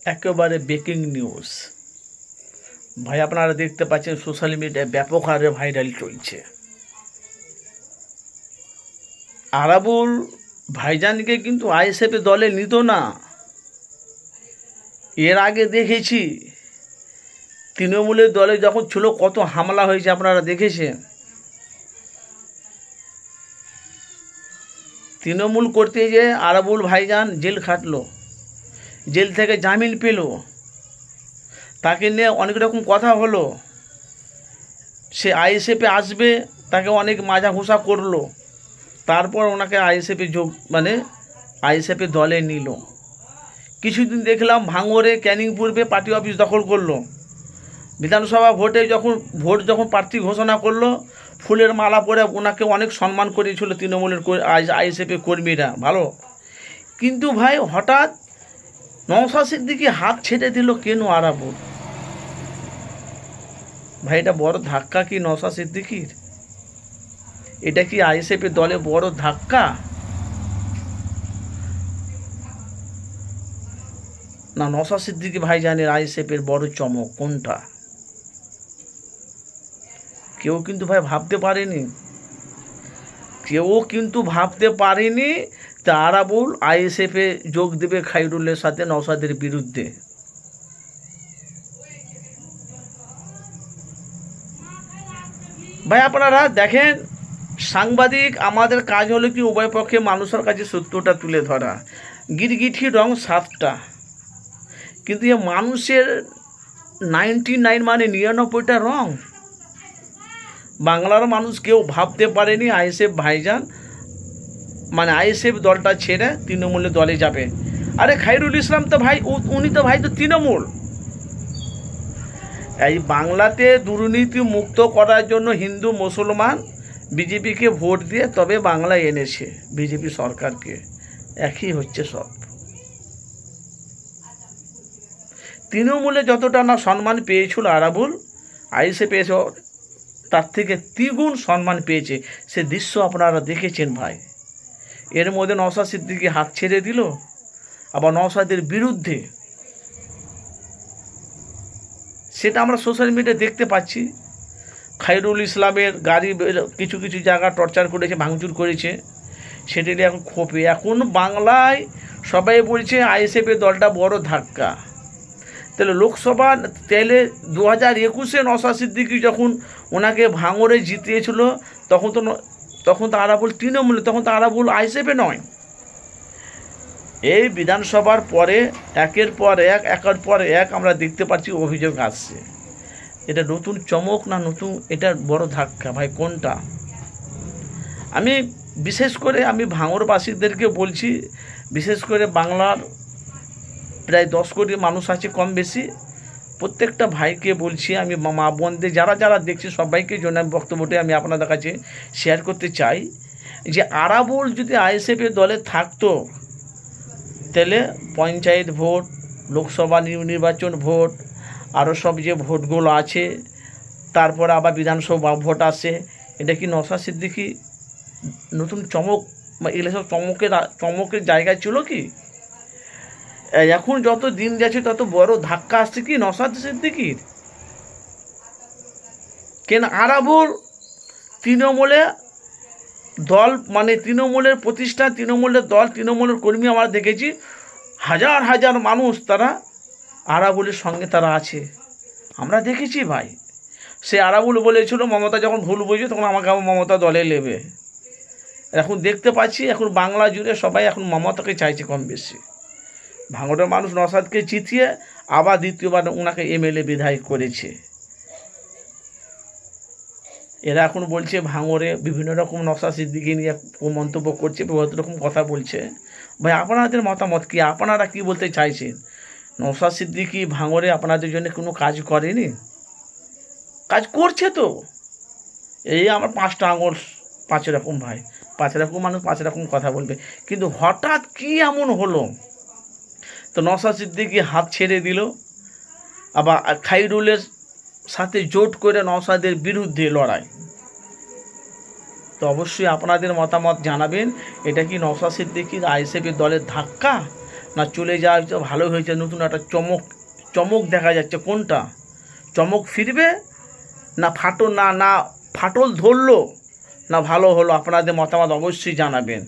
একেবারে breaking news ভাই, আপনারা দেখতে পাচ্ছেন সোশ্যাল মিডিয়ায় ব্যাপক হারে ভাইরাল চলছে। আরাবুল ভাইজানকে কিন্তু আইএসএফ দলে নিত না। এর আগে দেখেছি তৃণমূলের দলে যখন ছিল কত হামলা হয়েছে, আপনারা দেখেছেন। তৃণমূল করতে গিয়ে আরাবুল ভাইজান জেল খাটলো, জেল থেকে জামিন পেল, তাকে নিয়ে অনেক রকম কথা হলো। সে আইএসএফে আসবে, তাকে অনেক মাজা ঘোষা করলো, তারপর ওনাকে আইএসএফে আইএসএফে দলে নিল। কিছুদিন দেখলাম ভাঙড়ে ক্যানিং পূর্বে পার্টি অফিস দখল করলো। বিধানসভা ভোট যখন প্রার্থী ঘোষণা করলো, ফুলের মালা পরে ওনাকে অনেক সম্মান করেছিল তৃণমূলের আইএসএফের কর্মীরা, ভালো। কিন্তু ভাই হঠাৎ নওশাদ সিদ্দিকী হাত ছেড়ে দিল কেন আরাবুল? ভাই এটা বড় ধাক্কা কি নওশাদ সিদ্দিকীর? এটা কি আইএসএফের দলে বড় ধাক্কা না নওশাদ সিদ্দিকী ভাইজানের আইএসএফের বড় চমক কোনটা? কেউ কিন্তু ভাই ভাবতে পারেনি তা আরাবুল আইএসএফে যোগ দেবে খাইরুলের সাথে নওশাদের বিরুদ্ধে। ভাই আপনারা দেখেন, সাংবাদিক আমাদের কাজ হলো কি উভয় পক্ষে মানুষের কাছে সত্যটা তুলে ধরা। গিরগিটি রং 7টা, কিন্তু এ মানুষের 99 মানে 99টা রং। বাংলার মানুষ কেউ ভাবতে পারেনি আইএসএফ ভাইজান আইএসএফ দলটা ছেড়ে তৃণমূলের দলে যাবে। আরে খাইরুল ইসলাম তো ভাই, উনি তো ভাই তো তৃণমূল। এই বাংলাতে দুর্নীতি মুক্ত করার জন্য হিন্দু মুসলমান বিজেপিকে ভোট দিয়ে তবে বাংলায় এনেছে বিজেপি সরকারকে। একই হচ্ছে সব। তৃণমূলে যতটা না সম্মান পেয়েছিল আরাবুল, আইএসএফ পেয়েছে তার থেকে দ্বিগুণ সম্মান পেয়েছে। সে দৃশ্য আপনারা দেখেছেন ভাই। এর মধ্যে নওশাদ সিদ্দিকী হাত ছেড়ে দিল, আবার নওশাদের বিরুদ্ধে, সেটা আমরা সোশ্যাল মিডিয়ায় দেখতে পাচ্ছি। খাইরুল ইসলামের গাড়ি কিছু কিছু জায়গা টর্চার করেছে, ভাঙচুর করেছে, সেটা নিয়ে এখন ক্ষোভে। এখন বাংলায় সবাই বলছে আইএসএফের দলটা বড় ধাক্কা। তাহলে 2021 নওশাদ সিদ্দিকী যখন ওনাকে ভাঙড়ে জিতিয়েছিল, তখন তো আরাবুল তৃণমূলে, তখন তো আরাবুল আইএসএফে নয়। এই বিধানসভার পরে একের পর এক আমরা দেখতে পাচ্ছি অভিযোগ আসছে। এটা নতুন চমক না নতুন এটা বড় ধাক্কা ভাই কোনটা? আমি বিশেষ করে ভাঙড়বাসীদেরকে বলছি, বিশেষ করে বাংলার প্রায় 10 কোটি মানুষ আছে কম বেশি, প্রত্যেকটা ভাইকে বলছি, আমি মা বোনদের যারা দেখছি সবাইকে জন্য বক্তব্যটি আমি আপনাদের কাছে শেয়ার করতে চাই যে আরাবুল যদি আইএসএফের দলে থাকতো, তাহলে পঞ্চায়েত ভোট, লোকসভা নির্বাচন ভোট, আরও সব যে ভোটগুলো আছে, তারপরে আবার বিধানসভা ভোট আসে, এটা কি নওশাদ সিদ্দিকী নতুন চমক বা এগুলো সব চমকের জায়গায় ছিল কি? এখন যত দিন যাচ্ছে তত বড় ধাক্কা আসছে কি নওশাদ সিদ্দিকীর? কেন আরাবুল তৃণমূলে দল তৃণমূলের প্রতিষ্ঠান, তৃণমূলের দল, তৃণমূলের কর্মী আমরা দেখেছি, হাজার হাজার মানুষ তারা আরাবুলের সঙ্গে তারা আছে, আমরা দেখেছি ভাই। সে আরাবুল বলেছিল মমতা যখন ভুল বুঝবে তখন আমাকে আবার মমতা দলে নেবে। এখন দেখতে পাচ্ছি এখন বাংলা জুড়ে সবাই এখন মমতাকে চাইছে কম বেশি। ভাঙড়ের মানুষ নওশাদকে জিতিয়ে আবার দ্বিতীয়বার ওনাকে এমএলএ বিধায়ক করেছে। এরা এখন বলছে ভাঙড়ে বিভিন্ন রকম নওশাদ সিদ্দিকী নিয়ে মন্তব্য করছে, বহুত রকম কথা বলছে। ভাই আপনাদের মতামত কি? আপনারা কি বলতে চাইছেন? নওশাদ সিদ্দিকী ভাঙড়ে আপনাদের জন্য কোনো কাজ করেনি? কাজ করছে তো। এই আমার 5টা আঙুল 5 রকম ভাই, 5 রকম মানুষ 5 রকম কথা বলবে। কিন্তু হঠাৎ কি এমন হলো তো নওশাদ সিদ্দিকী হাত ছেড়ে দিল, আবার খাইরুলের সাথে জোট করে নওশাদের বিরুদ্ধে লড়াই। তো অবশ্যই আপনাদের মতামত জানাবেন। এটা কি নওশাদ সিদ্দিকীর আইএসএফের দলের ধাক্কা না চলে যাওয়া তো ভালো হয়েছে, নতুন একটা চমক দেখা যাচ্ছে, কোনটা? চমক ফিরবে না ফাটল ধরলো না ভালো হলো? আপনাদের মতামত অবশ্যই জানাবেন।